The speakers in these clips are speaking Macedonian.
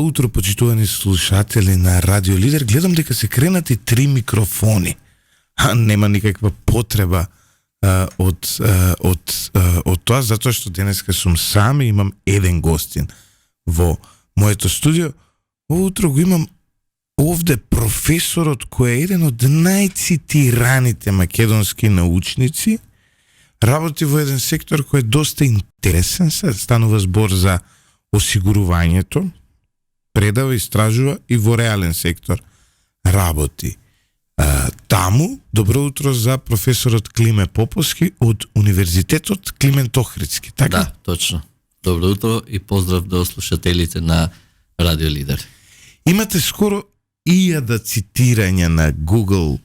Утро, почитувани слушатели на Радио Лидер. Гледам дека се кренати 3 микрофони. Нема никаква потреба од тоа, затоа што денеска сум сам и имам еден гостин во моето студио. Утро го имам овде професорот кој е еден од најцитираните македонски научници. Работи во еден сектор кој е доста интересен, се станува збор за осигурувањето, предава, истражува и во реален сектор работи. Таму, добро утро за професорот Климе Поповски од Универзитетот Климент Охридски, така? Да, точно. Добро утро и поздрав до слушателите на Радио Лидер. Имате скоро 1000 цитирања на Google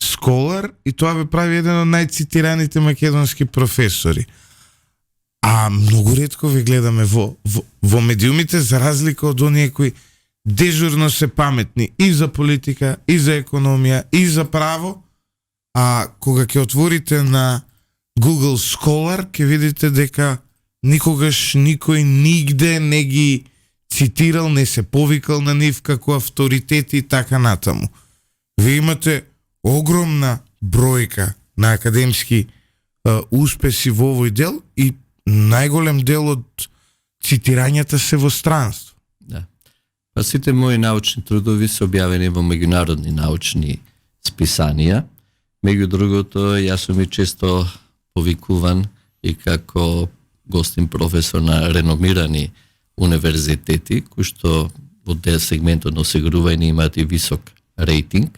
Scholar и тоа ве прави еден од најцитираните македонски професори. А многу ретко ве гледаме во медиумите, за разлика од оние кои дежурно се паметни и за политика, и за економија, и за право, а кога ќе отворите на Google Scholar, ќе видите дека никогаш никој нигде не ги цитирал, не се повикал на нив како авторитети и така натаму. Вие имате огромна бројка на академски успеси во овој дел и најголем дел од цитирањата се во странство. Да. Па сите мои научни трудови се објавени во меѓународни научни списанија. Меѓу другото, јас сум и често повикуван и како гостин професор на реномирани универзитети, кои што во сегментот на осигурување имаат и висок рейтинг.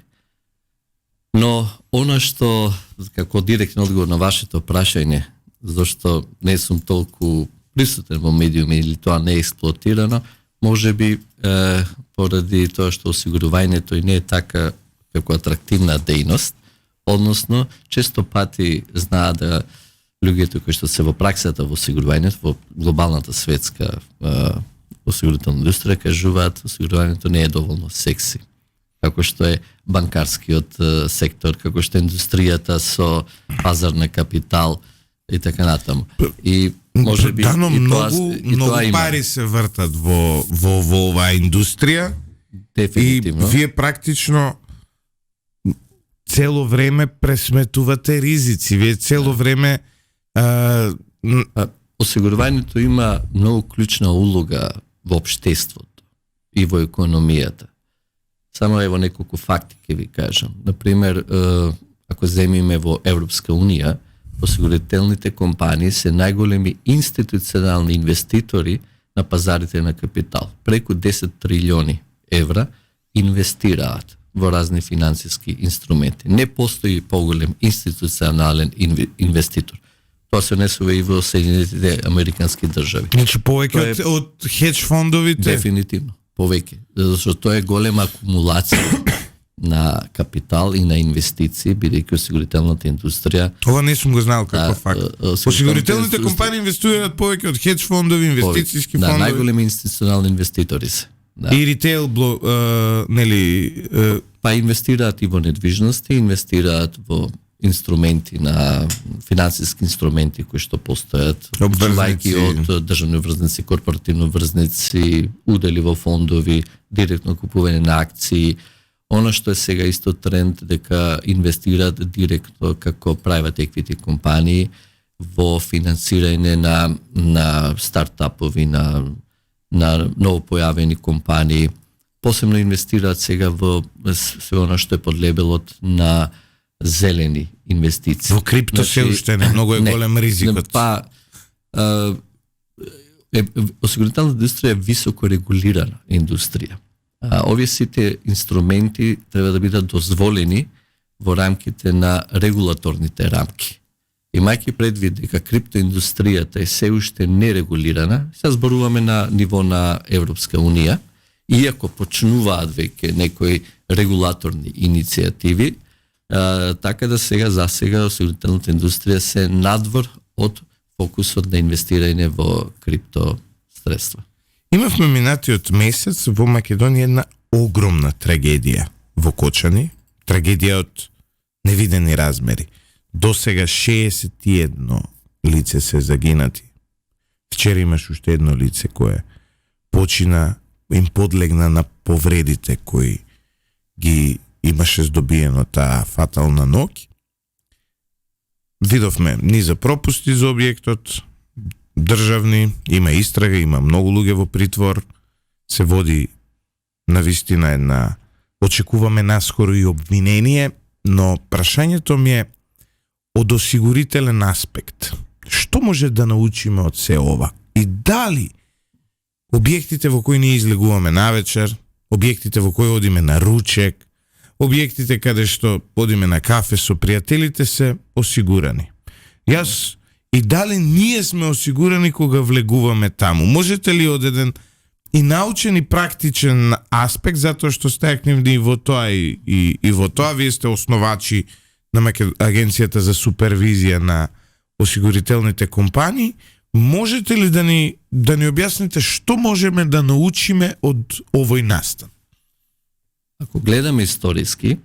Но она што, како директен одговор на вашето прашање, зашто не сум толку присутен во медиуми или тоа не е експлоатирано, може би поради тоа што осигурувањето и не е така како атрактивна дејност, односно често пати знаат да луѓето кои што се во праксата во осигурувањето, во глобалната светска осигурителна индустрија, кажуваат осигурувањето не е доволно секси, како што е банкарскиот сектор, како што е индустријата со пазар на капитал и така натаму. И може би Дано и многу пари се вртат во оваа индустрија. Дефинитивно. И вие практично цело време пресметувате ризици. Вие цело време осигурувањето има многу клучна улога во општеството и во економијата. Само ево неколку факти ќе ви кажам. Например, ако земиме во Европска унија, осигурителните компании се најголеми институционални инвеститори на пазарите на капитал. Преку 10 трилиони евра инвестираат во разни финансиски инструменти. Не постои поголем институционален инвеститор. Тоа се однесува и во Соединетите Американски држави. Значи повеќе од хедж фондовите? Дефинитивно, повеќе. Зашто тоа е голема акумулација на капитал и на инвестиции, бидејќи осигурителната индустрија. Ова не сум го знал како факт. Осигурителните компании инвестираат повеќе од хедж фондови, инвестициски фондови. Да, најголеми институционални инвеститори се. Да. И ритейл нели па инвестираат и во недвижности, инвестираат во инструменти на финансиски инструменти кои што постојат, почнувајќи од државни врзници, корпоративни врзници, удели во фондови, директно купување на акции. Оно што е сега исто тренд дека инвестираат директно како private equity компании во финансирање на стартапови, на ново појавени компании. Посебно инвестираат сега во све оно што е под лебелот на зелени инвестиции. Во крипто се уште не, многу е голем ризикот. Па осигурителната индустрија е високо регулирана индустрија. Овие сите инструменти треба да бидат дозволени во рамките на регулаторните рамки. Имајќи предвид дека криптоиндустријата е се уште нерегулирана, сега зборуваме на ниво на Европска унија, иако почнуваат веќе некои регулаторни иницијативи, така да за сега осигурителната индустрија се надвор од фокусот на инвестирање во крипто средства. Имавме минатиот месец во Македонија една огромна трагедија во Кочани, трагедија од невидени размери. До сега 61 лице се загинати. Вчера имаш уште едно лице кое почина им подлегна на повредите кои ги имаше здобиено таа фатална ноќ. Видовме низа пропусти за објектот, државни, има истрага, има многу луѓе во притвор, се води навистина една, очекуваме наскоро и обвинение, но прашањето ми е од осигурителен аспект. Што може да научиме од се ова? И дали објектите во кои ние излегуваме навечер, објектите во кои одиме на ручек, објектите каде што одиме на кафе со пријателите се осигурани? Јас и дали ние сме осигурани кога влегуваме таму? Можете ли од еден и научен и практичен аспект, затоа што сте активни и во тоа и во тоа, вие сте основачи на Агенцијата за супервизија на осигурителните компании, можете ли да ни објасните што можеме да научиме од овој настан? Ако гледаме историски,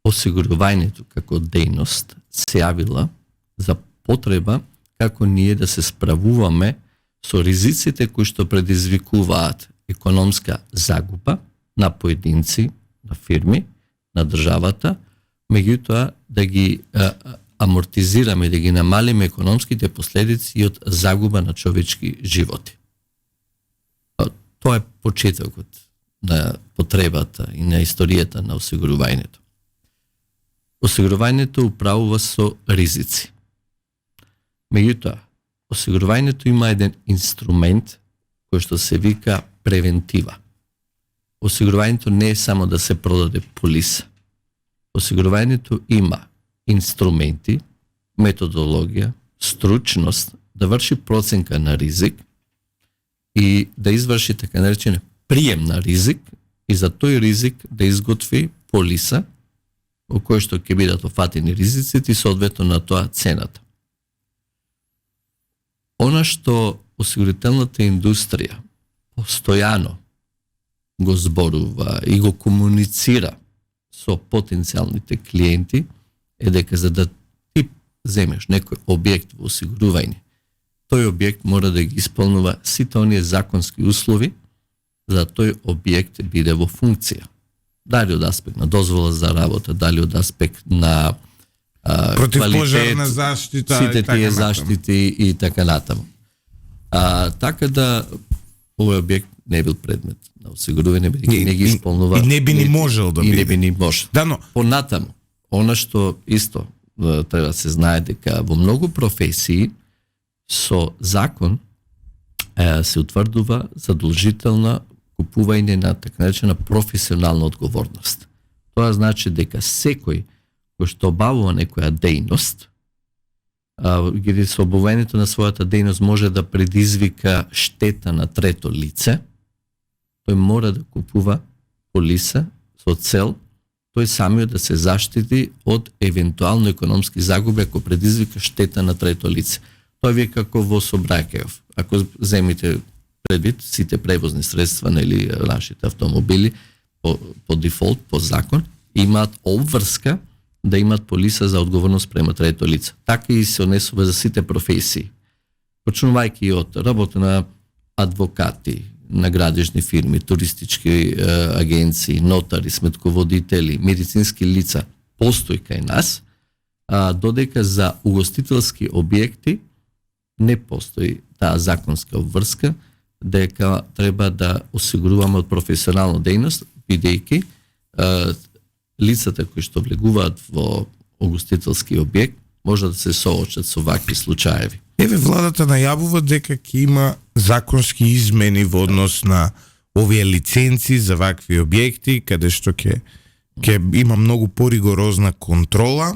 осигурувањето како дејност се јавила за потреба како ние да се справуваме со ризиците кои што предизвикуваат економска загуба на поединци, на фирми, на државата, меѓутоа да ги амортизираме, да ги намалиме економските последици од загуба на човечки животи. Тоа е почетокот на потребата и на историјата на осигурувањето. Осигурувањето управува со ризици. Меѓутоа, осигурувањето има еден инструмент кој што се вика превентива. Осигурувањето не е само да се продаде полиса. Осигурувањето има инструменти, методологија, стручност да врши проценка на ризик и да изврши така наречен прием на ризик и за тој ризик да изготви полиса во кој што ќе бидат офатени ризиците и соодветно на тоа цената. Она што осигурителната индустрија постојано го зборува и го комуницира со потенцијалните клиенти е дека за да ти земеш некој објект во осигурување, тој објект мора да ги исполнува сите оние законски услови за тој објект биде во функција. Дали од аспект на дозвола за работа, дали од аспект на противпожарна заштита, сите тие заштити и така натаму. Така да овој објект не бил предмет на осигурување, не ги исполнува и не би ни можел да биде. И не би ни можел. Да, но понатаму, она што исто треба да се знае дека во многу професии со закон се утврдува задолжителна купување на така наречена професионална одговорност. Тоа значи дека секој кој што обавува некоја дејност, ги со обавувањето на својата дејност може да предизвика штета на трето лице, тој мора да купува полиса со цел тој самиот да се заштити од евентуално економски загуби ако предизвика штета на трето лице. Тоа ви е како во сообраќајов. Ако земите предвид сите превозни средства, нели нашите автомобили по дефолт, по закон, имаат обврска да имаат полиса за одговорност према трето лице. Така и се однесува за сите професии. Почнувајќи од работа на адвокати, на градежни фирми, туристички агенции, нотари, сметководители, медицински лица, постои кај нас, додека за угостителски објекти не постои таа законска обврска, дека треба да осигуруваме од професионална дејност, бидејќи лицата кои што влегуваат во угостителски објект може да се соочат со вакви случаеви. Еве, владата најавува дека ќе има законски измени во однос на овие лиценци за вакви објекти, каде што ќе има многу поригорозна контрола.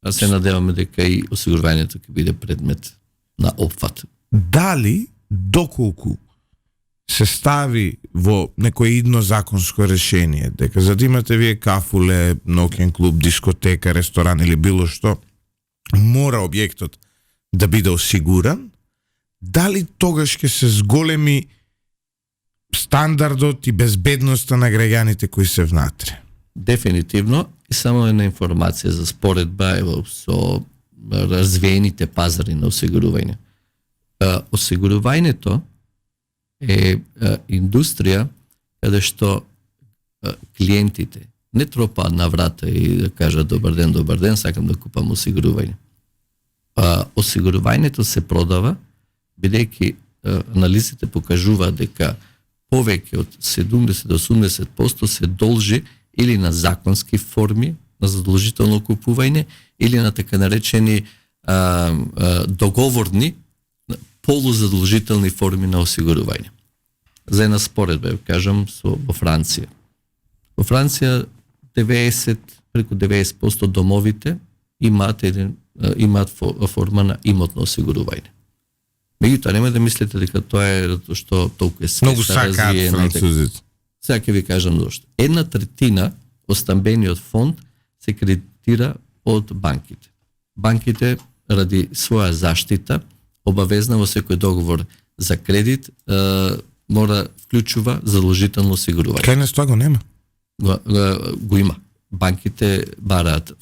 А се надеваме дека и осигурувањето ќе биде предмет на опфат. Дали, доколку се стави во некој идно законско решение, дека за да имате вие кафуле, ноќен клуб, дискотека, ресторан или било што, мора објектот да биде осигуран, дали тогаш ќе се зголеми стандардот и безбедноста на граѓаните кои се внатре? Дефинитивно, и само една информација за споредба со развиените пазари на осигурување. Осигурувањето е индустрија каде што клиентите не тропаат на врата и да кажат добар ден, сакам да купам осигурување. Осигурувањето се продава бидејќи анализите покажуваат дека повеќе од 70-80% се должи или на законски форми на задолжително купување или на така наречени договорни полузадолжителни форми на осигурување. За една споредба, кажам, во Франција. Во Франција преку 90% домовите имаат форма на имотно осигурување. Меѓутоа, нема да мислите дека тоа е затоа што толку е многу сакаат французите. Сега ќе ви кажам зошто. 1/3 од стамбениот фонд се кредитира од банките. Банките ради своја заштита обавезна во секој договор за кредит мора вклучува задолжително осигурување. Кај нас тоа го нема? Го има. Банките бараат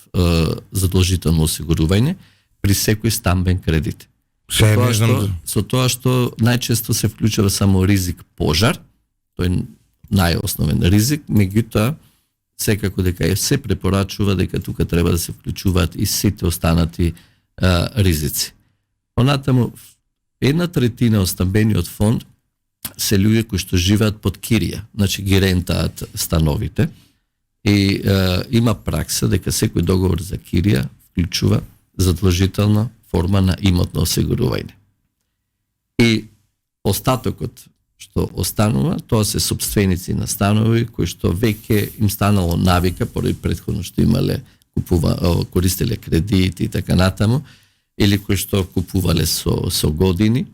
задолжително осигурување при секој стамбен кредит. Со тоа што најчесто се вклучува само ризик пожар, тој е најосновен ризик, меѓутоа секако дека се препорачува дека тука треба да се вклучуваат и сите останати ризици. Понатаму 1/3 од стамбениот фонд се луѓе кои што живеат под кирија, значи ги рентаат становите и има пракса дека секој договор за кирија вклучува задолжителна форма на имотно осигурување. И остатокот што останува, тоа се сопственици на станови кои што веќе им станало навика поради претходно што имале користеле кредити и така натаму, или кои што купувале со години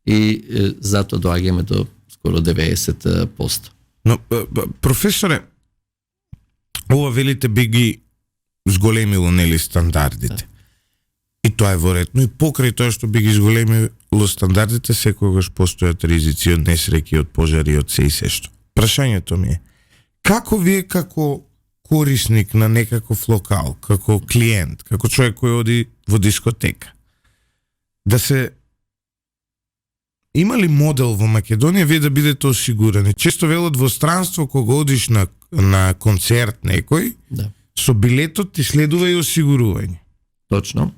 и затоа доаѓаме до скоро 90%. Но, професоре, ова велите би ги зголемило, нели, стандардите. И тоа е воредно. И покрај тоа што би ги зголемило стандардите, секогаш постојат ризици од несреќи, од пожари, од се и се што. Прашањето ми е, како вие како корисник на некаков локал, како клиент, како човек кој оди во дискотека, да се има ли модел во Македонија вие да бидете осигурани? Често велат во странство кога одиш на концерт некој, со билетот ти следува и осигурување. Точно.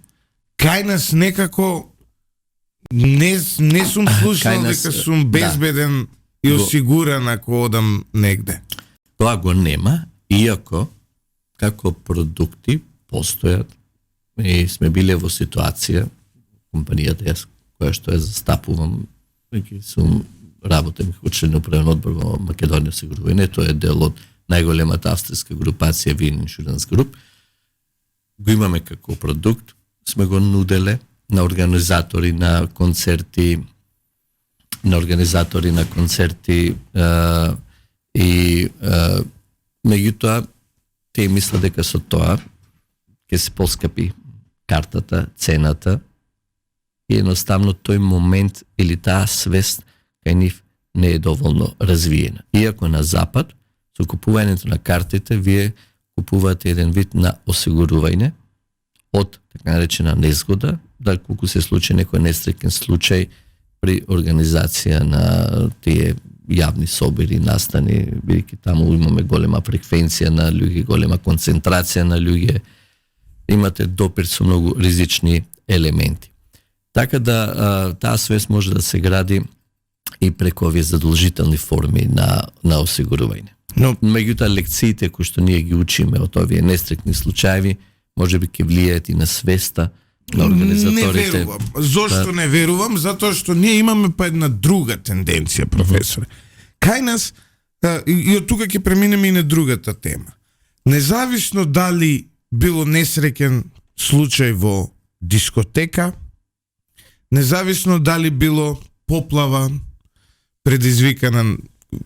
Кај нас некако не сум слушал дека сум безбеден и осигуран ако одам негде. Тоа го нема, иако како продукти постојат и сме биле во ситуација, компанијата јас која што ја застапувам, веќе сум работен како член управен одбор во Македонија осигурување, тоа е дел од најголемата австрийска групација Wien Insurance Group. Го имаме како продукт, сме го нуделе на организатори на концерти, и меѓутоа те мислат дека со тоа ќе се поскапи картата, цената и едноставно тој момент или таа свест кај нив не е доволно развиена. Иако на запад со купувањето на картите вие купувате еден вид на осигурување од така наречена незгода, да колку се случи некој несреќен случај при организација на тие јавни собери, настани, бидејќи таму имаме голема фреквенција на луѓе, голема концентрација на луѓе, имате допир со многу ризични елементи. Така да таа свест може да се гради и преку овие задолжителни форми на осигурување. Но меѓутоа лекциите кои што ние ги учиме од овие несреќни случаи може би ќе влијаат и на свеста на организаторите. Не верувам. Зошто не верувам? Затоа што ние имаме па една друга тенденција, професоре. Кај нас, и од тука ќе преминеме и на другата тема. Независно дали било несреќен случај во дискотека, независно дали било поплава предизвикана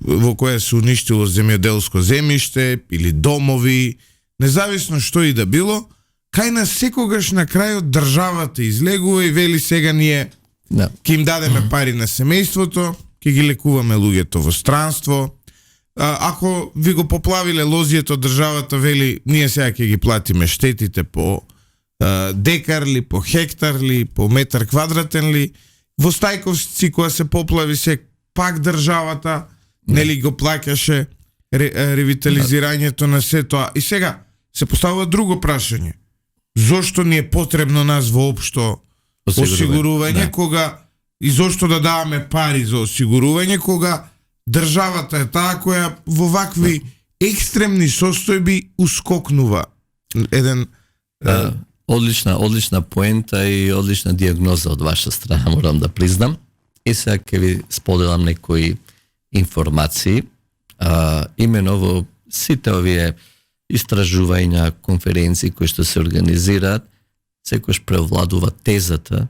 во која се уништило земјоделско земјиште или домови, независно што и да било, кај нас секогаш на крајот државата излегува и вели сега ние ќе им дадеме пари на семејството, ќе ги лекуваме луѓето во странство. Ако ви го поплавиле лозието, државата вели ние сега ќе ги платиме штетите по декар ли, по хектар ли, по метар квадратен ли. Во Стајковци кога се поплави се пак државата нели го плаќаше ревитализирањето на се тоа. И сега се поставува друго прашање. Зошто ни е потребно нас воопшто осигурување кога и зошто да даваме пари за осигурување кога државата е таа која во вакви екстремни состојби ускокнува. Одлична поента и одлична диагноза од ваша страна, морам да признам. И сега ќе ви споделам некои информации. Имено во сите овие истражувања, конференции кои што се организираат, секојаш превладува тезата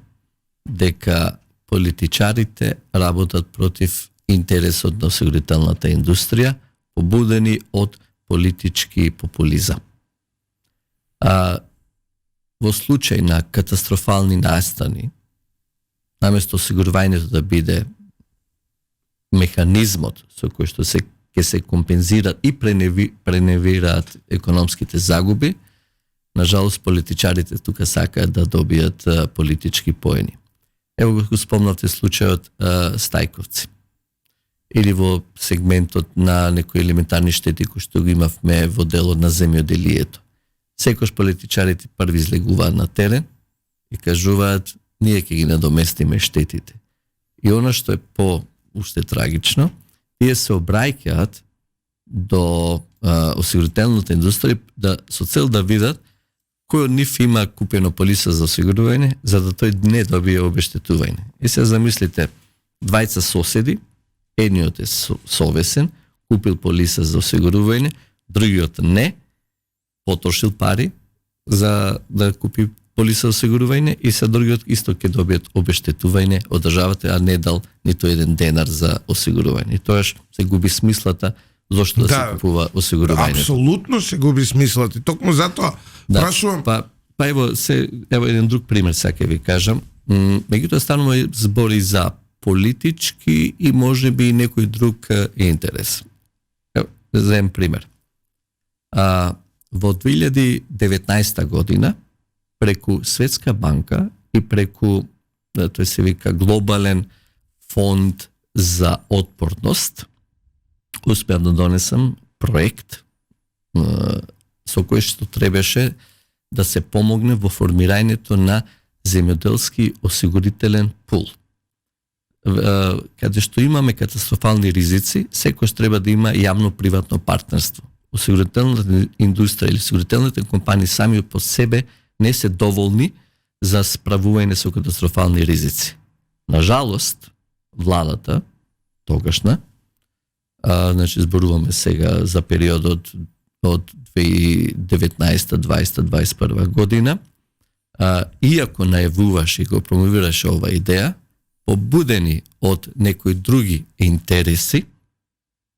дека политичарите работат против интересот на осигурителната индустрија, побудени од политички популизам. Во случај на катастрофални настани, наместо осигурувањето да биде механизмот со кој што ќе се компензираат и преневираат економските загуби, нажалост политичарите тука сакаат да добијат политички поени. Ево го спомнавте случајот Стајковци. Или во сегментот на некои елементарни штети кои што го имавме во делот на земјоделието. Секојаш политичарите први излегуваат на терен и кажуваат ние ќе ги надоместиме штетите. И она што е уште трагично, тие се обраќаат до осигурителната индустрија со цел да видат кој од нив има купено полиса за осигурување, за да тој не добие обештетување. И се замислите, двајца соседи, едниот е совесен, купил полиса за осигурување, другиот не, потрошил пари за да купи полиса за осигурување и се другиот исто ќе добиат обештетување од државата, а не дал ниту еден денар за осигурување. И тоаш се губи смислата зошто да се купува осигурување. Апсолутно се губи смислата. Токму затоа прашувам. Ево еден друг пример сега ви кажам. Меѓутоа станува збори за политички и можеби и некој друг интерес. Ево, да земем пример. Во 2019 година преку Светска банка и преку тој се вика глобален фонд за отпорност успеав да донесам проект со кој што требаше да се помогне во формирањето на земјоделски осигурителен пул. Каде што имаме катастрофални ризици, секојаш треба да има јавно-приватно партнерство. Осигурителната индустрија или осигурителните компании сами по себе не се доволни за справување со катастрофални ризици. На жалост, владата, тогашна, значи зборуваме сега за периодот од 2019, 20, 21 година, иако најавуваше и го промовираше ова идеја, побудени од некои други интереси,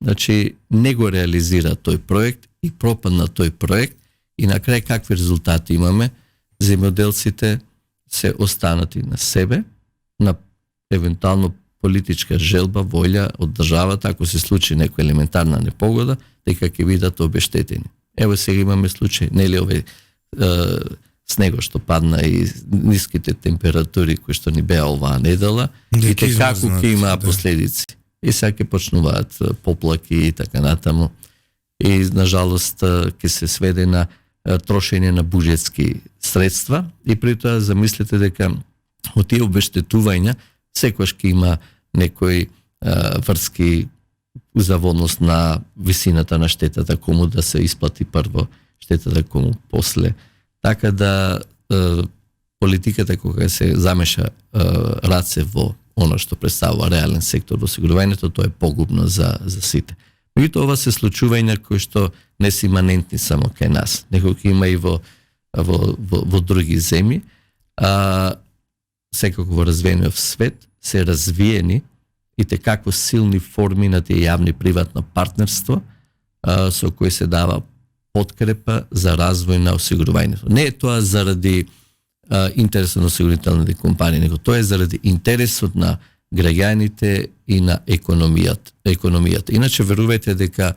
значи не го реализира тој проект и пропадна тој проект и на крај какви резултати имаме? Земјоделците се останати на себе, на евентуално политичка желба, волја од државата, ако се случи некоја елементарна непогода, дека ќе бидат обештетени. Ево сега имаме случај, нели овој снего што падна и ниските температури кои што ни беа оваа недела, и како ќе имаа последици. И сега ќе почнуваат поплаки и така натаму. И на жалост ќе се сведе на трошење на буџетски средства и при тоа замислете дека од тие обештетувања секојаш ќе има некои врски заводност на висината на штетата, кому да се исплати прво штетата, кому после. Така да политиката кога се замеша раце во оно што представува реален сектор во осигурувањето, тоа е погубно за сите. Меѓутоа ова се случувања кои што не се иманентни само кај нас, него ќе има и во други земји. Секако во развиениот свет се развиени и како силни форми на тие јавни приватно партнерство со кои се дава подкрепа за развој на осигурувањето. Не е тоа заради интересот на осигурителните компании, него тоа е заради интересот на граѓаните и на економијата. Иначе верувајте дека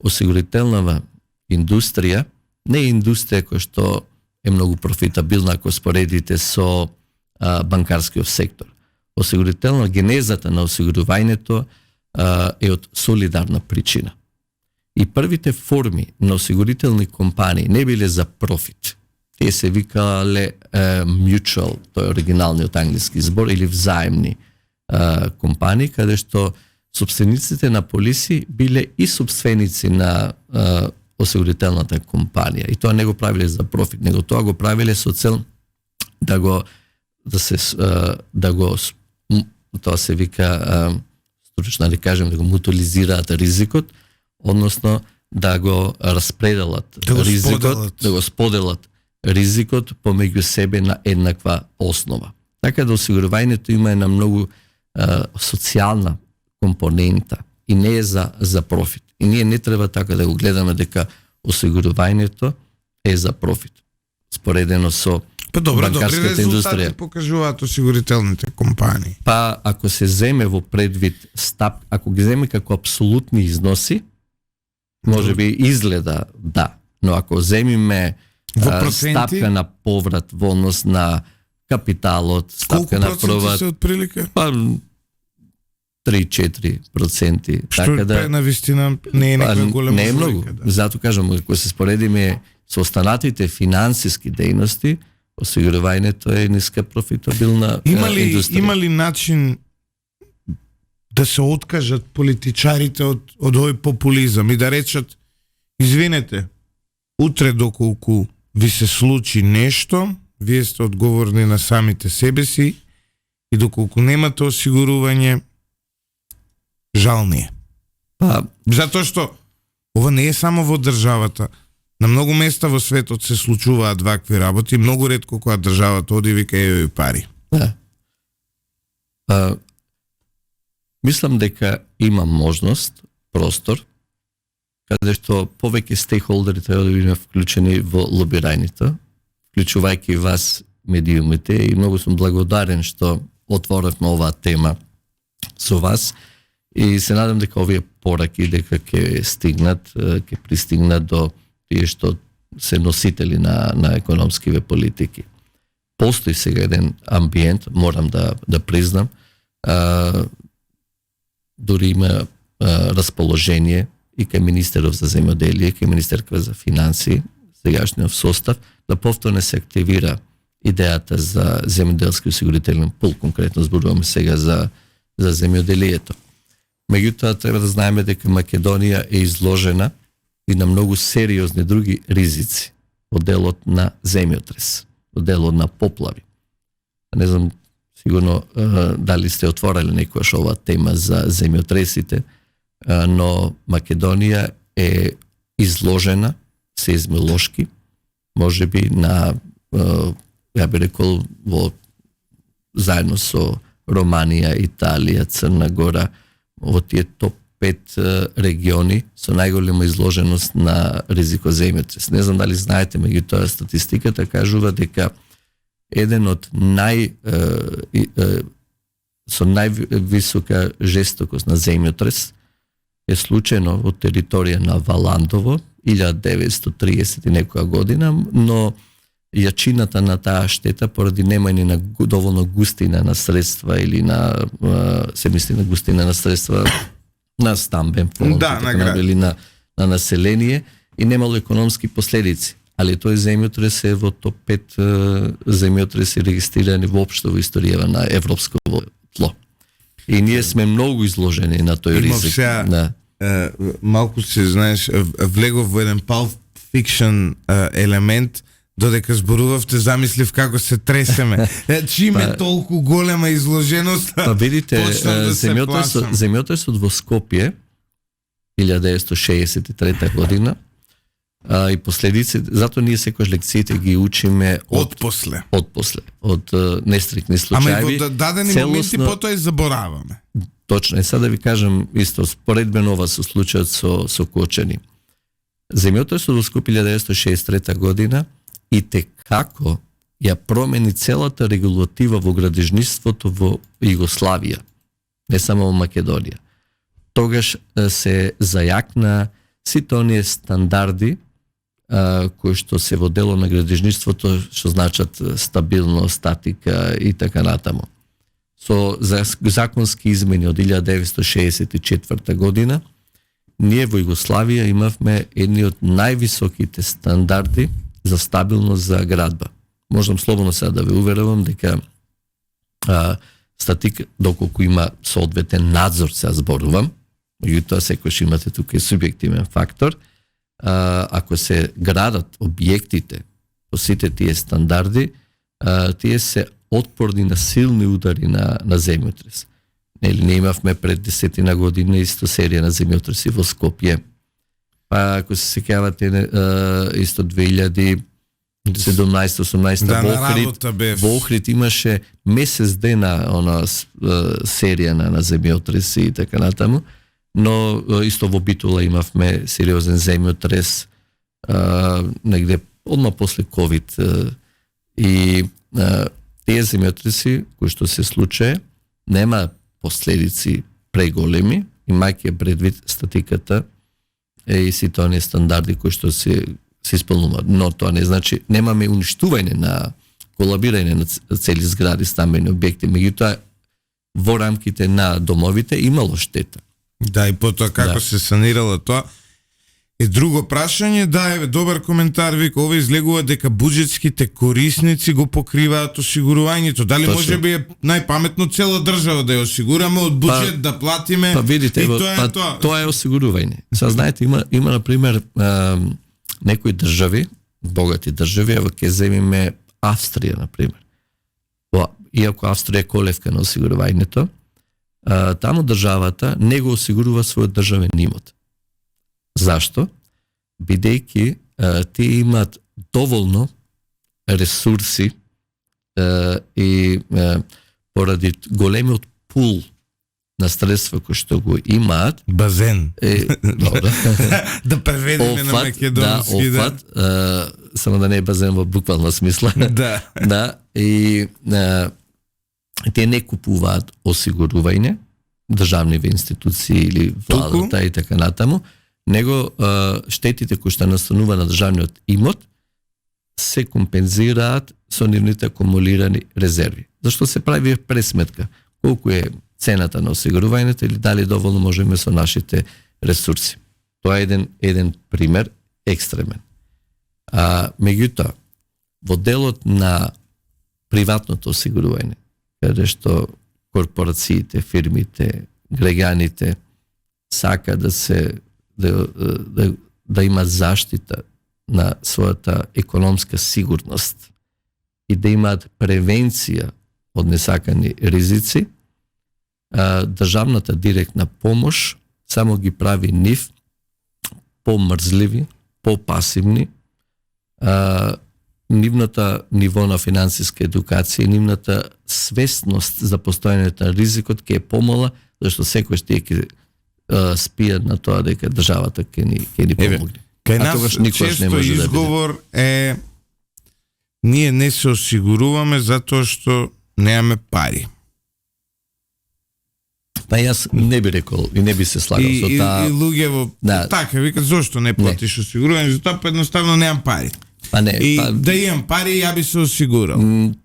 осигурителната индустрија не е индустрија која што е многу профитабилна ако споредите со банкарскиот сектор. Осигурителна генезата на осигурувањето е од солидарна причина. И првите форми на осигурителни компании не биле за профит. Тие се викале mutual, тој е оригиналниот англиски збор, или взаемни компании, каде што собствениците на полиси биле и собственици на осигурителната компанија. И тоа не го правиле за профит, него тоа го правиле со цел тоа се вика стручно да кажем, да го мутуализираат ризикот, односно да го распределат ризикот, да го споделат ризикот помеѓу себе на еднаква основа. Така да осигурувањето има една многу социјална компонента и не е за профит. И ние не треба така да го гледаме дека осигурувањето е за профит. Споредено со банкарската индустрија. Резултати покажуваат осигурителните компании. Па ако се земе во предвид ако ги земе како апсолутни износи, може би изгледа да, но ако земиме стапка на поврат во однос на капиталот, стапка на поврат, се отприлика? Па 3-4%. Што е на вистина не е некоја голема не е многу. Да. Затоа кажам, ако се споредиме со останатите финансиски дејности, осигурувањето е ниска профитабилна индустрија. Има ли начин да се откажат политичарите од овој популизам и да речат, извинете, утре доколку ви се случи нешто, вие сте одговорни на самите себе си и доколку немате осигурување, жал ни е. Затоа што ова не е само во државата. На многу места во светот се случуваат вакви работи, многу ретко кога државата оди вика еве пари. Да. Мислам дека има можност, простор, каде што повеќе стейкхолдери треба да бидеме вклучени во лобирањето, вклучувајќи вас медиумите, и многу сум благодарен што отворевме оваа тема со вас и се надам дека овие пораки дека ќе стигнат, ќе пристигнат до тие што се носители на економскиве политики. Постои сега еден амбиент, морам да признам, дури има расположение и кај министеров за земјоделие, кај министерка за финансии, сегашниот состав, да повторно се активира идејата за земјоделски осигурителен пул, конкретно зборуваме сега за земјоделието. Меѓутоа треба да знаеме дека Македонија е изложена и на многу сериозни други ризици од делот на земјотрес, од делот на поплави. Не знам сигурно дали сте отворили некојаш оваа тема за земјотресите, но Македонија е изложена сеизмолошки, можеби на, ја би рекол, заедно со Романија, Италија, Црна Гора, во тие топ 5 региони со најголема изложеност на ризико земјотрес. Не знам дали знаете, меѓутоа статистиката кажува дека еден од со највисока жестокост на земјотрес е случајно во територија на Валандово 1930 и некоја година, но јачината на таа штета поради немање на доволно густина на средства или се мисли на густина на средства на стамбен фонд, или на население, и немало економски последици. Али тој земјотрес е во топ 5 земјотреси регистрирани воопшто во историјава на европско тло. И ние сме многу изложени на тој ризик. Сега, малку се, знаеш, влегов во еден Pulp Fiction елемент, додека зборувавте, замислив како се тресеме. Чиме толку голема изложеност, па видите, земјотресот во Скопје 1963 година и последиците, затоа ние секојаш лекциите ги учиме од нестрикни случаи. Ама дадени моменти потоа и забораваме. Точно, и сега да ви кажам исто, споредбено ова со случајот со Кочани. Земјотресот во Скопје 1963 година и како ја промени целата регулатива во градежниството во Југославија, не само во Македонија. Тогаш се зајакна сите оние стандарди кои што се во дело на градежниството, што значат стабилност, статика и така натаму. со законски измени од 1964 година, ние во Југославија имавме едни од највисоките стандарди за стабилност за градба. Можам слободно сега да ве уверувам дека доколку има соодветен надзор, сега зборувам, меѓутоа секојаш имате тука и субјективен фактор, ако се градат објектите по сите тие стандарди, тие се отпорни на силни удари на земјотрес. Нели не имавме пред 10 година исто серија на земјотреси во Скопје. Па ако се сеќавате исто 2017-18 во Охрид имаше месец дена серија на земјотреси и така натаму, но исто во Битола имавме сериозен земјотрес негде одма после ковид и тие земјотреси кои што се случае нема последици преголеми, имајќи предвид статиката и сите оние стандарди кои што се исполнуваат. Но тоа не значи немаме уништување на колабирање на цели згради, стамбени објекти, меѓутоа во рамките на домовите имало штета. Да, и потоа како се санирало тоа. И друго прашање, да, добар коментар, вика, ова излегува дека буџетските корисници го покриваат осигурувањето. Дали може би е најпаметно цела држава да ја осигураме од буџет, да платиме, видите, и тоа е тоа. Тоа е осигурување. Сега знаете, има например некои држави, богати држави, ево ќе земиме Австрија, например. Иако Австрија е колевка на осигурувањето, таму државата не го осигурува својот државен имот. Зашто? Бидејќи тие имаат доволно ресурси и поради големиот пул на средства кои што го имаат, базен. Добро. Да преведеме на македонски, само да не е базен во буквална смисла. Да, и тие не купуваат осигурување, државниве институции или владата и така натаму, него штетите кои што настанува на државниот имот се компензираат со нивните акумулирани резерви. Зашто се прави пресметка колку е цената на осигурувањето или дали доволно можеме со нашите ресурси. Тоа е еден пример екстремен. Меѓутоа, во делот на приватното осигурување, каде што корпорациите, фирмите, граѓаните сака да има заштита на својата економска сигурност и да имаат превенција од несакани ризици, државната директна помош само ги прави нив помрзливи, попасивни, нивната ниво на финансиска едукација, нивната свесност за постојањето на ризикот ќе е помала, зашто секој ќе спијат на тоа дека државата ќе ни помогне. Кај нас често изговор е ние не се осигуруваме затоа што немаме пари. Па јас не би рекол и не би се слагал со таа. И луѓе така викат зошто не платиш осигурување, затоа едноставно немам пари. Да имам пари, ја би се осигурал.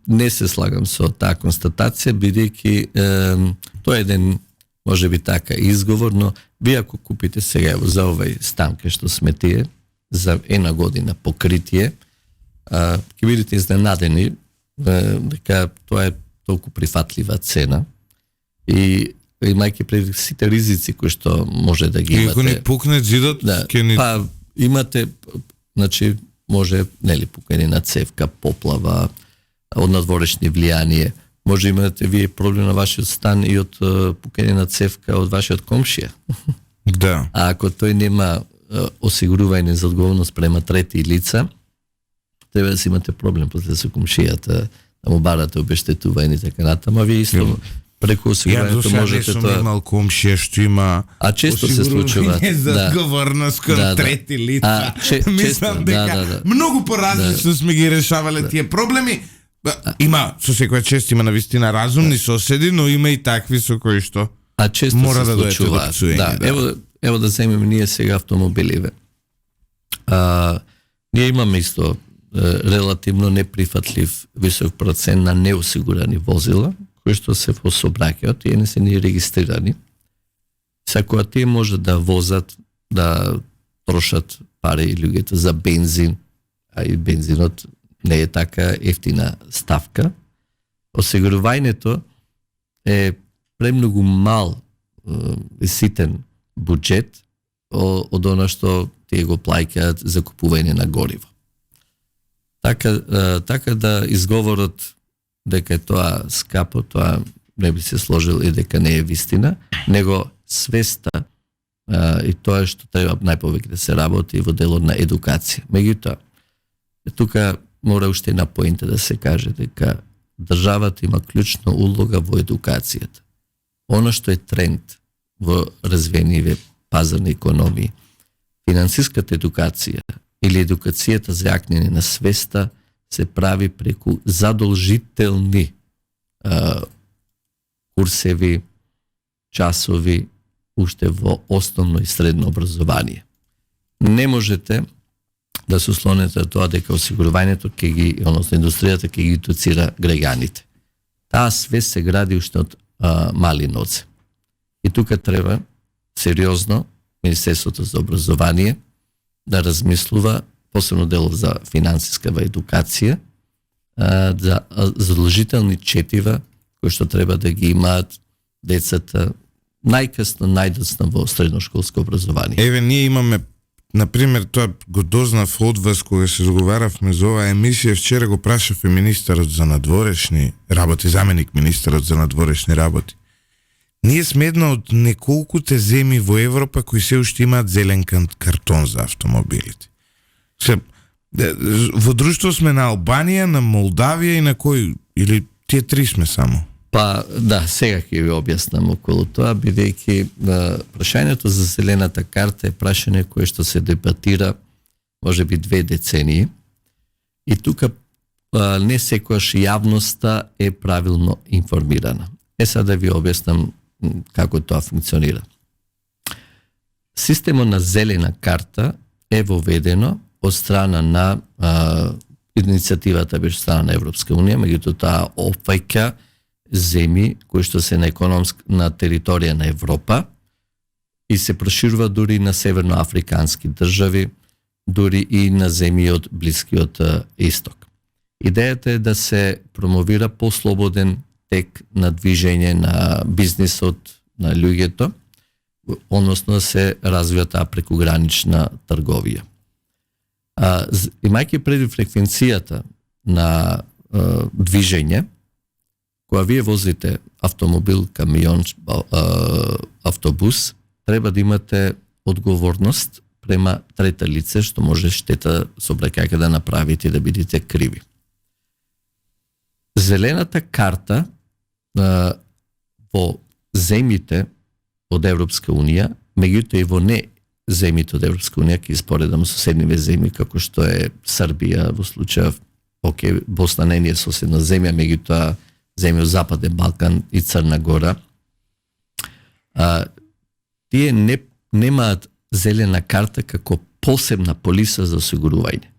Не се слагам со таа констатација, бидејќи тоа е еден може би така изговор, но вие ако купите сега за овај стан кај што сме тие за една година покритие, ќе бидете изненадени дека тоа е толку прифатлива цена и имајќи пред сите ризици кои што може да ги имате. И ако ни пукне зидот, па имате, значи може нели пукање на цевка, поплава, од надворешни влијание. Може имате вие проблем на вашиот стан и од пукање на цевка од вашиот комшија. Да. А ако тој нема осигурување за одговорност према трети лица, треба да си имате проблем после со комшијата, да му барате обештетување и така натаму, а вие исто преку осигурувањето можете тоа. Ја имал комшија што има често се случува за одговорност кон трети лица. Мислам дека многу поразлично сме ги решавале тие проблеми. Има со секоја чест има навистина разумни соседи, но има и такви со кои што мора да дојдете до пцуење. Ево да земеме ние сега автомобиливе. Ние имаме исто релативно неприфатлив висок процент на неосигурани возила, кои што се во сообраќајот, тие не се ни регистрирани. Кога тие може да возат, да трошат пари луѓето за бензин, а и бензинот не е така ефтина ставка, осигурувањето е премногу мал ситен буџет од она што тие го плаќаат за купување на гориво. Така да изговорот дека тоа скапо, тоа не би се сложил и дека не е вистина, него свеста и тоа што треба најповеќе да се работи во делот на едукација. Меѓутоа, тука мора уште една поинта да се каже дека државата има клучна улога во едукацијата. Оно што е тренд во развиениве пазарни економии, финансиската едукација или едукацијата за јакнење на свеста се прави преку задолжителни курсеви, часови, уште во основно и средно образование. Не можете да се ослонете тоа дека осигурувањето ќе ги, односно индустријата ќе ги едуцира граѓаните. Таа свест се гради уште од мали ноце. И тука треба сериозно Министерството за образование да размислува, посебно делов за финансискава едукација, за задолжителни четива кои што треба да ги имаат децата најкасно, најдоцна во средношколско образование. Еве, ние имаме, например, тоа го дознав од вас кога се разговаравме за оваа емисија, вчера го прашав и министерот за надворешни работи, заменик министерот за надворешни работи. Ние сме една од неколкуте земји во Европа кои се уште имаат зелен картон за автомобилите. Во друштво сме на Албанија, на Молдавија и на кој, или тие три сме само? Па да, сега ќе ви објаснам околу тоа, бидејќи прашањето за зелената карта е прашање кое што се дебатира може би 2 децении и тука не секогаш јавноста е правилно информирана. Сега да ви објаснам како тоа функционира. Системот на зелена карта е воведено од страна на иницијативата беше страна на Европска унија, меѓутоа таа опфаќа земји кои што се на територија на Европа и се проширува дури на северноафрикански држави, дури и на земји од Блискиот исток. Идејата е да се промовира послободен тек на движење на бизнисот, на луѓето, односно да се развива таа прекогранична трговија. Имајќи преди фреквенцијата на движење, кога вие возите автомобил, камион, автобус, треба да имате одговорност према трета лице, што може штета сообраќајка да направите и да бидете криви. Зелената карта во земјите од Европска унија, меѓутоа и во не земјите од Европска унија, ќе испоредам соседниве земји како што е Србија, во случај Босна не е соседна земја, меѓутоа земја од Западен Балкан и Црна Гора, тие немаат зелена карта како посебна полиса за осигурување.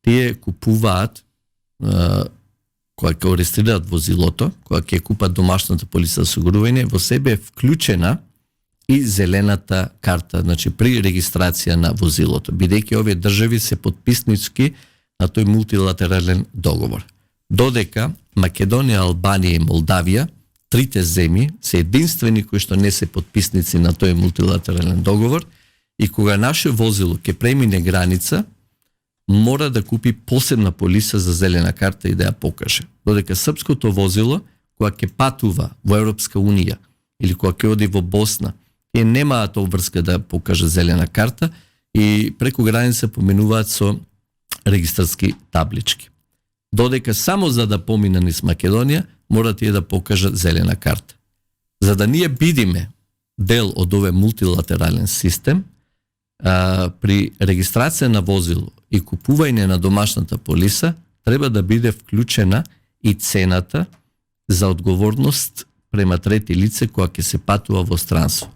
Тие купуваат, кога ќе регистрираат возилото, кога ќе купат домашната полиса за осигурување, во себе е вклучена и зелената карта, значи при регистрација на возилото, бидејќи овие држави се потписнички на тој мултилатерален договор. Додека Македонија, Албанија и Молдавија, трите земји, се единствени кои што не се потписници на тој мултилатерален договор и кога наше возило ќе премине граница, мора да купи посебна полиса за зелена карта и да ја покаже. Додека српското возило, кога ќе патува во Европска унија или кога ќе оди во Босна, ќе немаат обврска да покаже зелена карта и преку граница поминуваат со регистарски таблички. Додека само за да помина низ Македонија, мора тие да покажат зелена карта. За да ние бидиме дел од овој мултилатерален систем, при регистрација на возило и купување на домашната полиса, треба да биде вклучена и цената за одговорност према трети лице која ќе се патува во странство.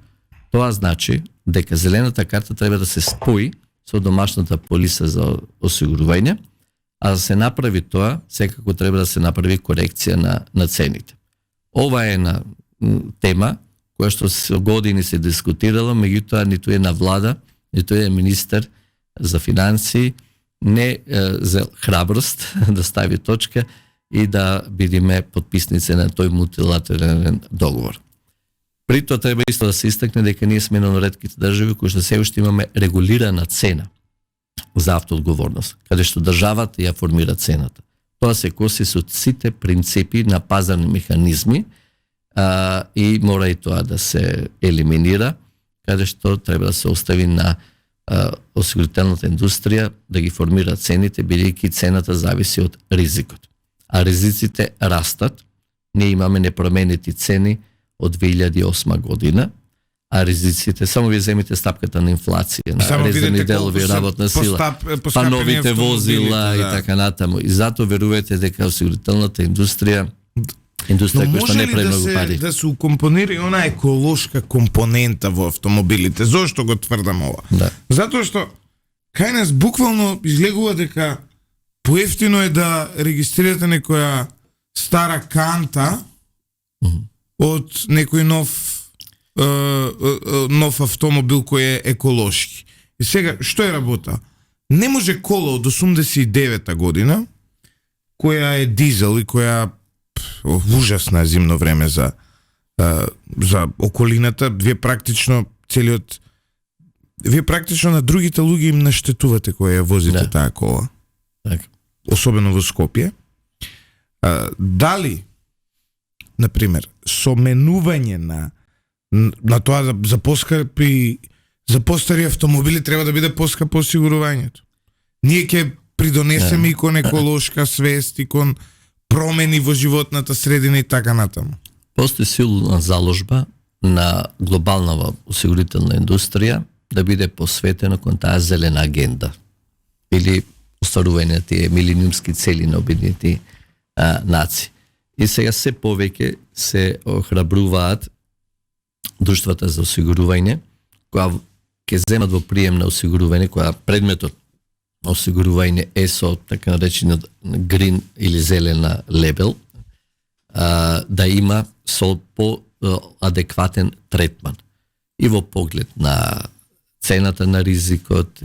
Тоа значи дека зелената карта треба да се спои со домашната полиса за осигурување, а да се направи тоа, секако треба да се направи корекција на цените. Ова е една тема која што со години се дискутирала, меѓутоа ниту една влада, ниту еден министер за финансии не за храброст да стави точка и да бидеме потписници на тој мултилатерален договор. При тоа треба исто да се истакне дека ние сме едно од ретките држави кои што се уште имаме регулирана цена за автоодговорност, каде што државата ја формира цената. Тоа се коси со сите принципи на пазарни механизми и мора и тоа да се елиминира, каде што треба да се остави на осигурителната индустрија да ги формира цените, бидејќи цената зависи од ризикот. А ризиците растат. Ние имаме непроменети цени од 2008 година, а ризиците, само ви земите стапката на инфлација, на резервни делови, работна сила, па новите возила и така натаму. И затоа верувате дека осигурителната индустрија која што не премногу пари. Да се укомпонира и она еколошка компонента во автомобилите. Зошто го тврдам ова? Да. Затоа што кај нас буквално излегува дека поевтино е да регистрирате некоја стара канта од некој нов автомобил кој е еколошки. И сега, што е работа? Не може кола од 89-та година, која е дизел и која ужасна зимно време за околината, вие практично на другите луѓе им наштетувате која ја возите таа кола. Так. Особено во Скопје. Дали, например, соменување на тоа за поскапи, за постари автомобили треба да биде поскапо осигурувањето. Ние ќе придонесеме и кон еколошка свест, и кон промени во животната средина и така натаму. Постои силна заложба на глобална осигурителна индустрија да биде посветена кон таа зелена агенда или остварување на тие милениумски цели на Обединети нации. И сега се повеќе се охрабруваат друштвата за осигурување, која ќе земат во прием на осигурување, која предметот на осигурување е со така наречениот green или зелена лебел, да има со по-адекватен третман. И во поглед на цената на ризикот,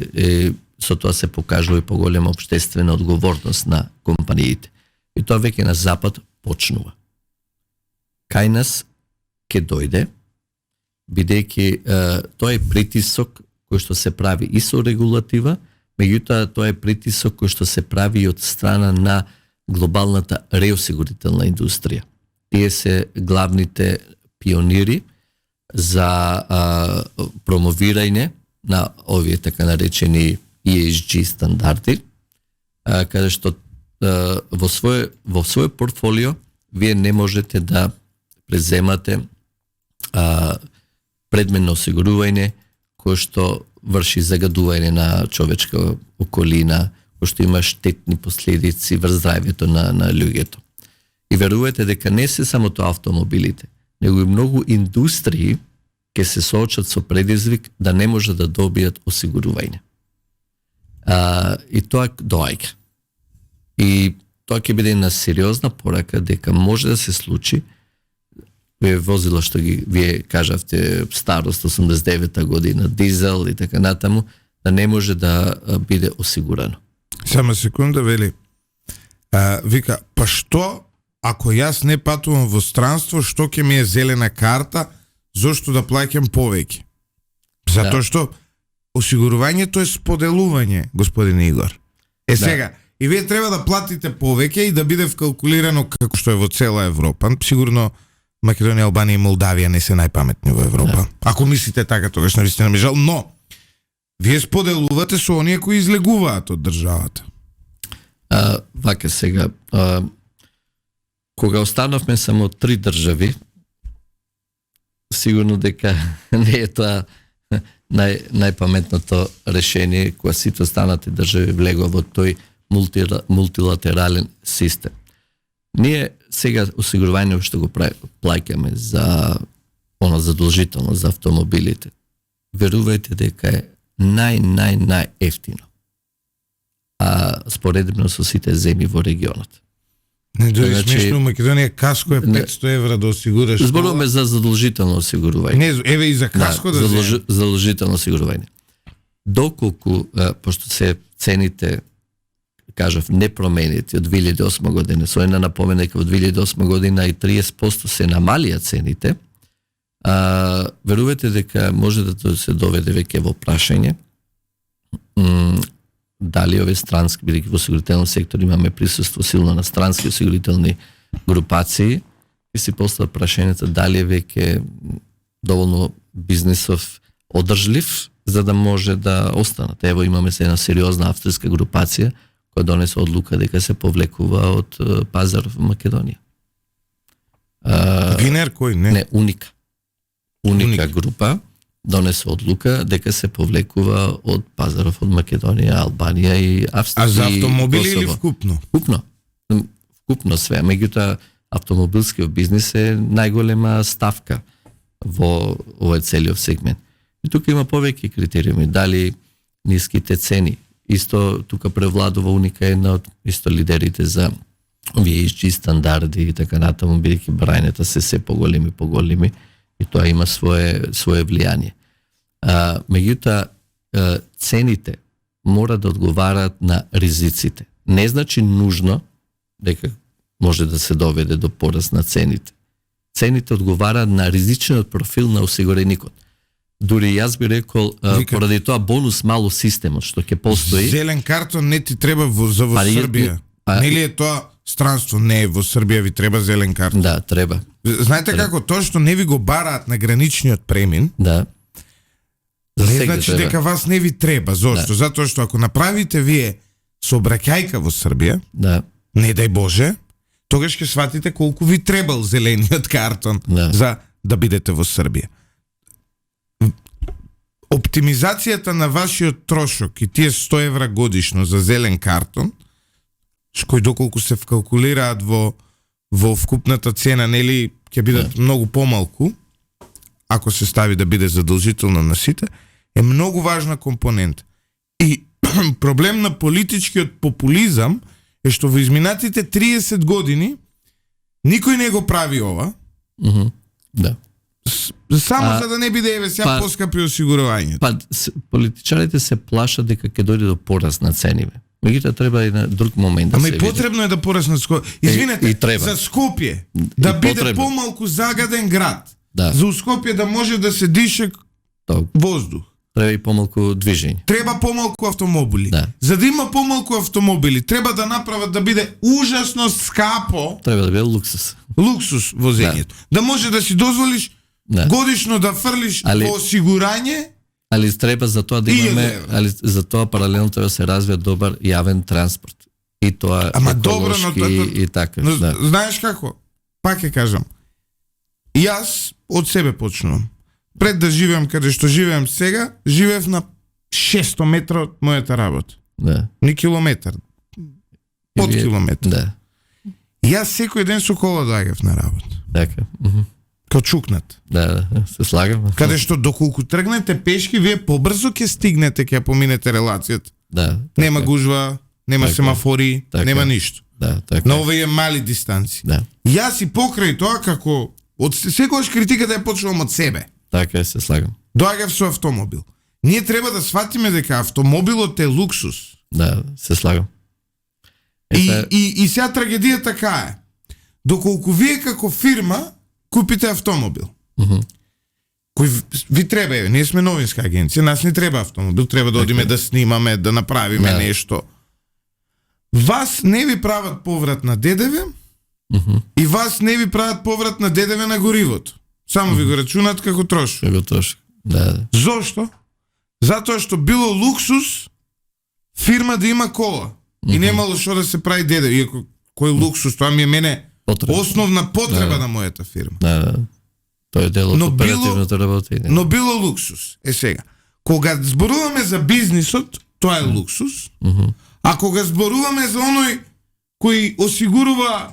со тоа се покажува и поголема општествена одговорност на компаниите. И тоа веќе на Запад почнува. Кај нас ќе дојде, бидејќи тоа е притисок кој што се прави и со регулатива, меѓутоа тоа е притисок кој што се прави и од страна на глобалната реосигурителна индустрија. Тие се главните пионири за промовирање на овие така наречени ESG стандарди, каде што во свој портфолио вие не можете да преземате предмет на осигурување кој што врши загадување на човечка околина, кој што има штетни последици врз здравјето на луѓето. И верувате дека не се само тоа автомобилите, него и многу индустрии ќе се соочат со предизвик да не може да добијат осигурување. И тоа доаѓа. И тоа ќе биде една сериозна порака дека може да се случи возило што ги вие кажавте старост 89-та година, дизел и така натаму, да не може да биде осигурано. Само секунда, вели. Вика, па што ако јас не патувам во странство, што ќе ми е зелена карта, зошто да плаќам повеќе? Затоа што осигурувањето е споделување, господин Игор. Сега, и вие треба да платите повеќе и да биде вкалкулирано како што е во цела Европа. Сигурно Македонија, Албанија и Молдавија не се најпаметни во Европа. Ако мислите така, тогаш навистина ми жал, но вие споделувате со оние кои излегуваат од државата. Вака сега, кога останавме само 3 држави, сигурно дека не е тоа најпаметното решение, кога сите останати држави влегува во тој мултилатерален систем. Ние сега осигурување што го плаќаме за оно задолжително за автомобилите. Верувајте дека е најефтино. Споредно со сите земји во регионот. Не дори Значи, смешно, у Македонија каско е 500 евра да осигураш. Зборуваме за задолжително осигурување. Не, еве и за каско да земеш. Задолжително осигурување. Доколку, пошто се цените, кажав, непроменети од 2008 година, со една напомена дека од 2008 година и 30% се намалија цените, верувате дека може да се доведе веќе во прашање дали овие странски, бидејќи во осигурителен сектор имаме присуство силно на странски осигурителни групации, и се постава прашањето дали е веќе доволно бизнисов одржлив за да може да останат. Ево имаме се една сериозна австрийска групација која донесе одлука дека се повлекува од пазар во Македонија. Винер кој не? Не, Уника. Уника група донесе одлука дека се повлекува од пазаров од Македонија, Албанија и Австрија. А за автомобили или вкупно? Вкупно. Вкупно све. Меѓутоа, автомобилскиот бизнис е најголема ставка во овој целиот сегмент. И тука има повеќе критериуми, дали ниските цени. Исто тука превладува Уника една од исто лидерите за овие исчи стандарди и така натаму, бидејќи брајнета се поголеми и тоа има свое влијание. Меѓутоа, цените мора да одговараат на ризиците. Не значи нужно дека може да се доведе до пораст на цените. Цените одговараат на ризичниот профил на осигуреникот. Дури јас би рекол, поради тоа бонус мало системот што ќе постои. Зелен картон не ти треба во Србија. Нели е тоа странство? Не, во Србија ви треба зелен картон. Да, треба. Знаете како, тоа што не ви го бараат на граничниот премин, да. Не значи дека вас не ви треба. Зошто? Да. Затоа што ако направите вие сообраќајка во Србија, да. Не дај Боже, тогаш ќе сватите колку ви требал зелениот картон за да бидете во Србија. Оптимизацијата на вашиот трошок и тие 100 евра годишно за зелен картон, кои доколку се вкалкулираат во вкупната цена, нели ќе бидат многу помалку, ако се стави да биде задолжително на сите, е многу важна компонента. И проблем на политичкиот популизам е што во изминатите 30 години никој не го прави ова. Да. Само за да не биде еве сега поскапи осигурувањето. Па политичарите се плашат дека ќе дојде до пораст на цениве. Меѓутоа треба и на друг момент да се види. Ама и потребно е да порасне Скопје. Извинете, за Скопје да биде помалку загаден град. Да. За Скопје да може да се дише воздух. Треба и помалку движење. Треба помалку автомобили. Да. За да има помалку автомобили, треба да направат да биде ужасно скапо. Треба да биде луксус. Луксус возењето. Да може да си дозволиш годишно да фрлиш во осигурање. Али треба за тоа да имаме, за тоа паралелно треба да се развие добар јавен транспорт. И тоа еколошки и така. Но, знаеш како? Пак ќе кажам. Јас од себе почнувам. Пред да живеам каде што живеам сега, живеев на 600 метра од мојата работа. Да. Ни километар. Под километар. Да. Јас секој ден со кола доаѓав на работа. Така. Као чукнат. Да, се слагам. Каде што доколку тргнете пешки, вие побрзо ќе стигнете, ќе поминете релацијата. Да. Нема гужва, нема семафори, нема ништо. Да, така. На овие мали дистанци. Да. Јас и покрај тоа како од секогаш критиката ја почнувам од себе. Така се слагам. Доаѓав со автомобил. Ние треба да сватиме дека автомобилот е луксус. Да, се слагам. И сега трагедијата така е. Доколку вие како фирма купите автомобил, кој ви треба, ние сме новинска агенција, нас не треба автомобил, треба да одиме да снимаме, да направиме нешто. Вас не ви прават поврат на ДДВ и вас не ви прават поврат на ДДВ на горивото. Само ви го рачунат како трошок. Како трошок, да. Зошто? Затоа што било луксус фирма да има кола. И немало што да се прави ДДВ. Иако кој луксус, тоа ми е мене основна потреба на мојата фирма. Да. Тоа е дел од оперативната работа. Но било луксус. Е сега, кога зборуваме за бизнисот, тоа е луксус. А кога зборуваме за оној кој осигурува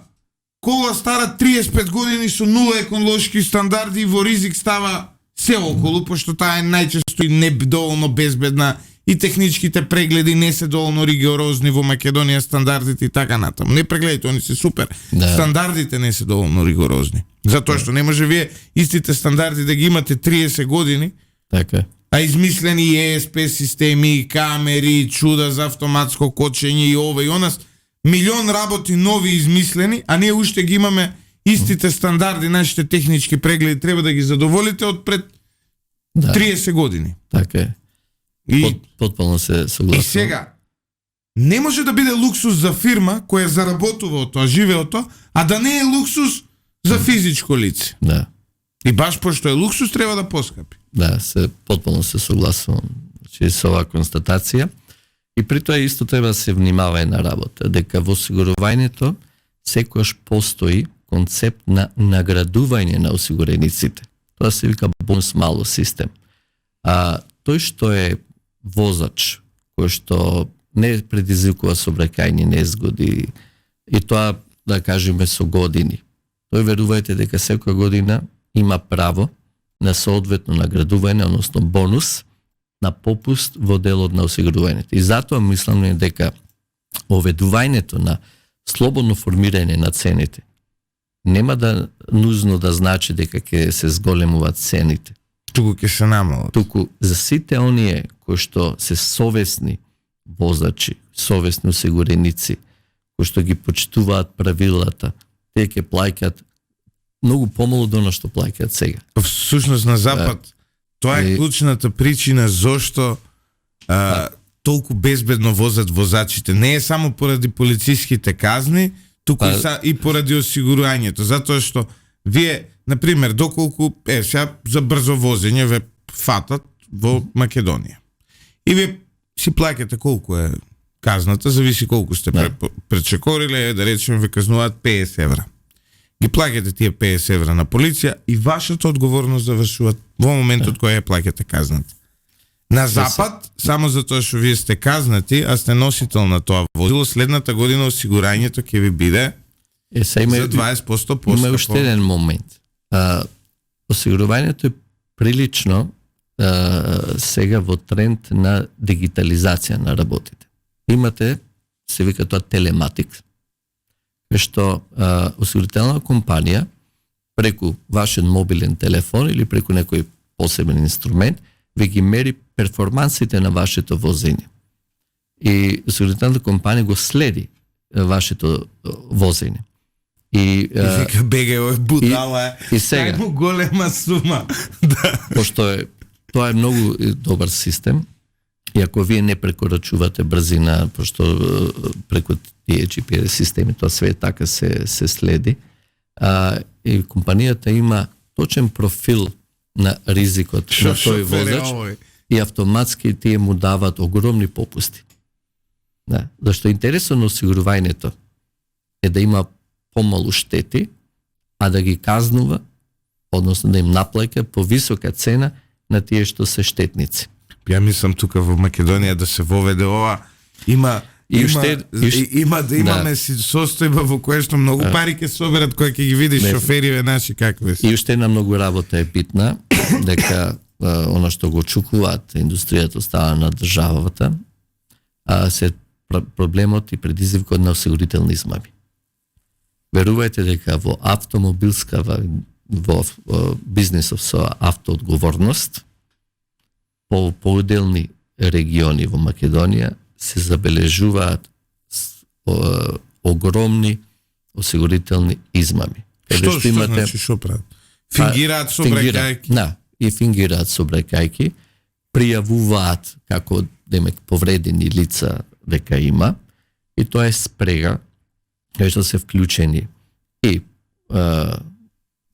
кола стара 35 години со нула еколошки стандарди и во ризик става се околу, пошто таа е најчесто и недоволно безбедна и техничките прегледи не се доволно ригорозни во Македонија, стандардите и така натаму. Не прегледите, они се супер. Да. Стандардите не се доволно ригорозни. Затоа што не може вие истите стандарди да ги имате 30 години, Така. а измислени ESP системи, камери, чуда за автоматско кочење и ова и онас, милион работи нови измислени, а ние уште ги имаме истите стандарди, нашите технички прегледи треба да ги задоволите од пред 30 години. Така е. И, Потполно се согласувам. и сега, не може да биде луксус за фирма која заработува од тоа, живее од тоа, а да не е луксус за физичко лице. Да. И баш пошто е луксус, треба да поскапи. Да, потполно се согласувам со оваа констатација. И при тоа исто треба да се внимава една работа, дека во осигурувањето секогаш постои концепт на наградување на осигурениците. Тоа се вика бонус мало систем. А тој што е возач, кој што не предизвикува сообраќајни незгоди, и тоа, да кажеме, со години. Тој верувајте дека секоја година има право на соодветно наградување, односно бонус, на попуст во делот на осигурувањето. И затоа мислам дека оведувањето на слободно формирање на цените нема да нузно да значи дека ќе се зголемуваат цените. Туку ќе се намалат. Туку за сите оние кои што се совесни возачи, совесни осигуреници, кои што ги почитуваат правилата, тие ќе плаќаат многу помалу од она што плаќаат сега. Всушност на запад, тоа е клучната причина зошто толку безбедно возат возачите. Не е само поради полициските казни, туку и поради осигурувањето. Затоа што вие, например, доколку сега за брзо возење ве фатат во Македонија. И вие си плаќате колку е казната, зависи колку сте пречекориле, да речеме ве казнуваат 50 евра. Ги плаќате тие 50 евра на полиција и вашата одговорност завршува во моментот кој ја плаќате казната. На запад, само затоа што вие сте казнати, а сте носител на тоа возило, следната година осигурањето ќе ви биде за 20% поскапо. Има уште еден момент. Осигурувањето е прилично сега во тренд на дигитализација на работите. Имате, се вика тоа телематик, што осигурителна компанија преку вашен мобилен телефон или преку некој посебен инструмент ве ги мери перформансите на вашето возење. И осигурителната компанија го следи вашето возење. И вика беге ој будала и сега тај голема сума. Пошто тоа е многу добар систем. И ако вие не прекорачувате брзина, пошто преку тие GPS системи тоа све така се следи, и компанијата има точен профил на ризикот на тој возач и автоматски тие му дават огромни попусти. Да, зашто интересот на осигурувањето е да има помалу штети, а да ги казнува, односно да им наплаќа по висока цена на тие што се штетници. Ја мислам тука во Македонија да се воведе ова, има да имаме состојба во која што многу пари ќе соберат кои ќе ги видиш шофериве наши какви се. И уште една многу работа е битна, дека она што го очекуваат индустријата остава на државата, се проблемот и предизвикот на осигурителни измами. Верувајте дека во автомобилска, во бизнисов со автоодговорност, по поделни региони во Македонија се забележуваат огромни осигурителни измами. Што значи што прават? Фингираат сообраќајки. Да, и фингираат сообраќајки, пријавуваат како демек повредени лица дека има, и тоа е спрега кај што се вклучени и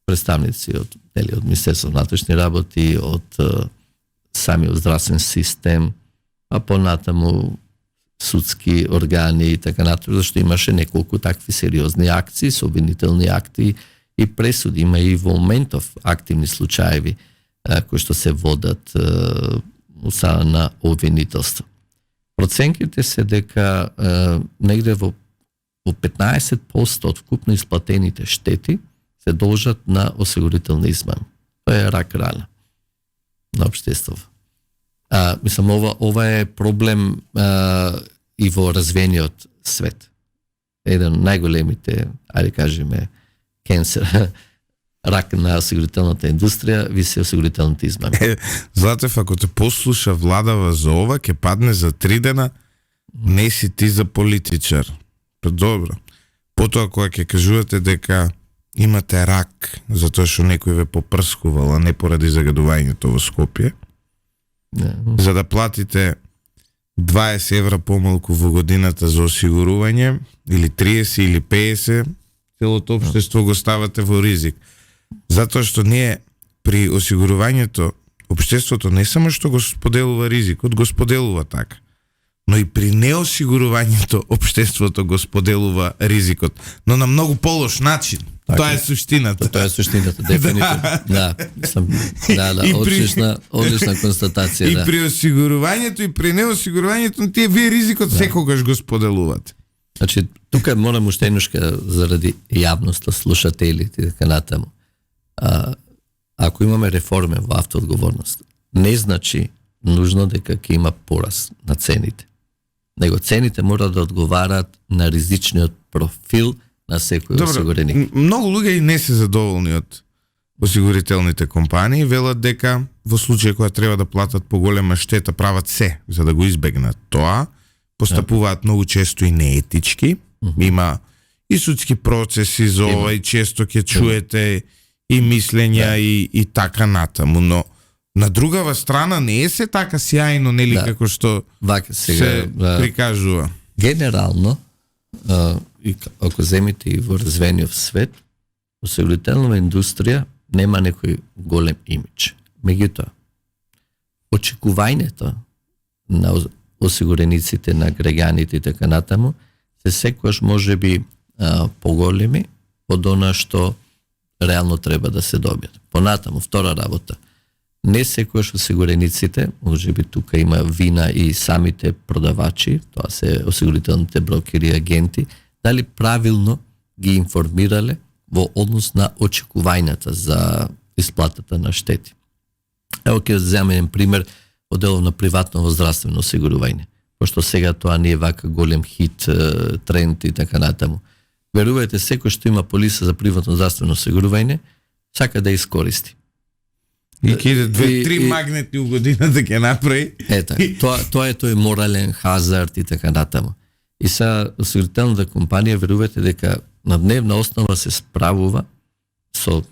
представници од Министерството на внатрешни работи, од самиот здравствен систем, а понатаму судски органи и така натаму, зашто имаше неколку такви сериозни акции, со обвинителни акти и пресуди. Има и во моментов активни случаеви кои што се водат на обвинителство. Проценките се дека негде во 15% од вкупно исплатените штети се должат на осигурителни измами. Тоа е рак рана на општеството. Мислам, ова е проблем и во развиениот свет. Еден од најголемите, ајде кажеме, кенсер, рак на осигурителната индустрија, виси осигурителните измами. Златев, ако те послуша владава за ова, ќе падне за 3 дена, не си ти за политичар. Па добро. Потоа кога ќе кажувате дека имате рак затоа што некој ве попрскувал, а не поради загадувањето во Скопје, за да платите 20 евра помалку во годината за осигурување, или 30 или 50, целото општество го ставате во ризик. Затоа што ние при осигурувањето, општеството не само што го споделува ризикот, го споделува така, но и при неосигурувањето општеството го споделува ризикот, но на многу полош начин. Така, тоа е суштината. Тоа е суштината, дефинитивно. Да, одлична констатација. И при осигурувањето и при неосигурувањето, тие вие ризикот секогаш го споделувате. Значи, тука морам уште едношка заради јавноста, слушателите и така натаму. Ако имаме реформе во автоодговорност, не значи нужно дека ќе има пораз на цените. Него цените мора да одговараат на ризичниот профил на секој осигуреник. Многу луѓе и не се задоволни од осигурителните компании, велат дека во случај кога треба да платат поголема штета, прават се за да го избегнат тоа, постапуваат многу често и неетички, има и судски процеси за ова, и често ќе чуете и мислења и така натаму, но на другава страна не е се така сјајно, нели, како што се прикажува. Генерално, и ако земите и во развиениот свет, осигурителната индустрија нема некој голем имидж. Меѓутоа, очекувањето на осигурениците, на граѓаните и така натаму, се секогаш може би поголеми од она што реално треба да се добијат. Понатаму, втора работа. Не секогаш осигурениците, може би тука има вина и самите продавачи, тоа се осигурителните брокери и агенти, дали правилно ги информирале во однос на очекувањата за исплатата на штети. Ево ќе земем пример од делов на приватно здравствено осигурување, пошто сега тоа не е вака голем хит, тренд и така натаму. Верувајте, секој што има полиса за приватно здравствено осигурување, сака да искористи. И ќе иде 2-3 магнетни у година да ќе направи. Ета, тоа е тој морален хазард и така натаму. И са осигурителната компанија, верувајте дека на дневна основа се справува со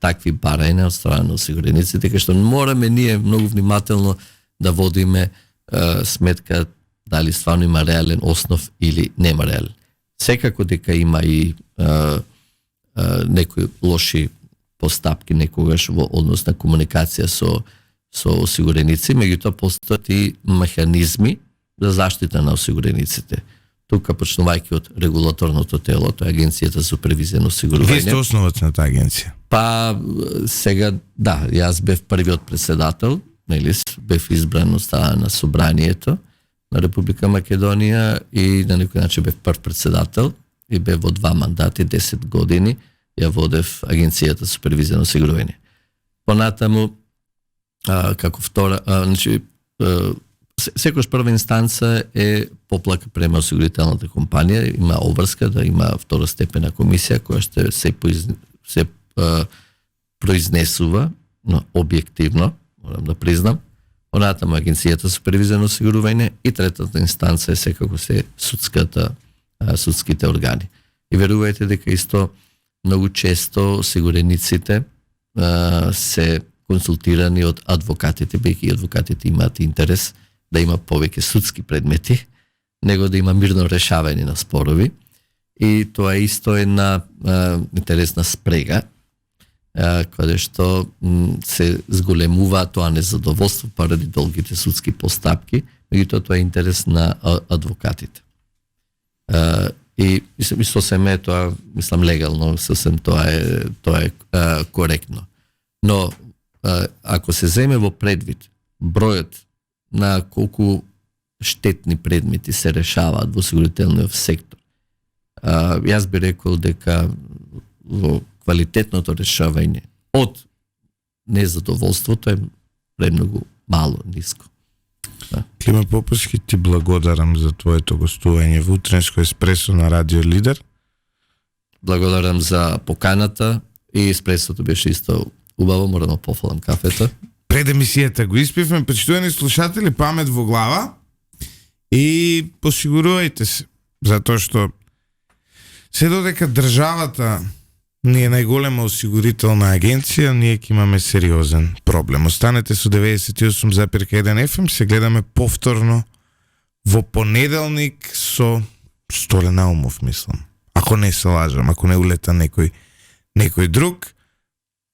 такви барања од страна на осигурениците, дека што мораме ние многу внимателно да водиме сметка дали стварно има реален основ или нема реален. Секако дека има и некои лоши постапки некогаш во однос на комуникација со осигуреници, меѓутоа постојат и механизми за заштита на осигурениците. Тука почнувајќи од регулаторното тело, тоа е Агенцијата за супервизија на осигурување. Вие сте основач на таа агенција? Па сега да, јас бев првиот председател, нели, бев избран од страна на собранието на Република Македонија и на некој начин бев прв председател и бев во 2 мандати, 10 години ја водев Агенцијата за супервизија на осигурување. Понатаму, како втора, значи, секојаш прва инстанца е поплака према осигурителната компанија, има обврска да има второстепена комисија која што се произнесува, но објективно, морам да признам, понатаму Агенцијата за супервизија на осигурување и третата инстанца е секако се судските органи. И верувајте дека исто многу често осигурениците се консултирани од адвокатите, бејќи адвокатите имаат интерес да има повеќе судски предмети, него да има мирно решавање на спорови. И тоа е исто една интересна спрега, каде што се зголемува тоа незадоволство поради долгите судски постапки, меѓутоа тоа е интерес на адвокатите. И сосем е тоа, мислам, легално, сосем тоа е коректно. Но ако се земе во предвид бројот на колку штетни предмети се решаваат во осигурителниот сектор, јас би рекол дека во квалитетното решавање од незадоволството е премногу мало, ниско. Клима Поповски, ти благодарам за твоето гостување во утренско еспресо на Радио Лидер. Благодарам за поканата и еспресото беше исто убаво, морам да пофалам кафето. Пред емисијата го испивме, почитувани слушатели, памет во глава и посигурувајте се, затоа што се додека државата не е најголема осигурителна агенција, ние ќе имаме сериозен проблем. Останете со 98,1 FM, се гледаме повторно во понеделник со Столе Наумов, мислам. Ако не се лажам, ако не улета некој друг.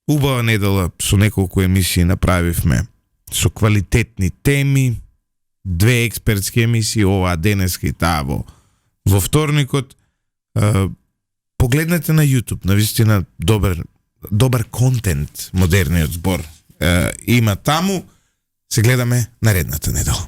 Убава недела со неколку емисии направивме со квалитетни теми, 2 експертски емисии, ова денеска и таа во вторникот. Погледнете на YouTube, навистина добар контент, модерниот збор има таму. Се гледаме наредната недела.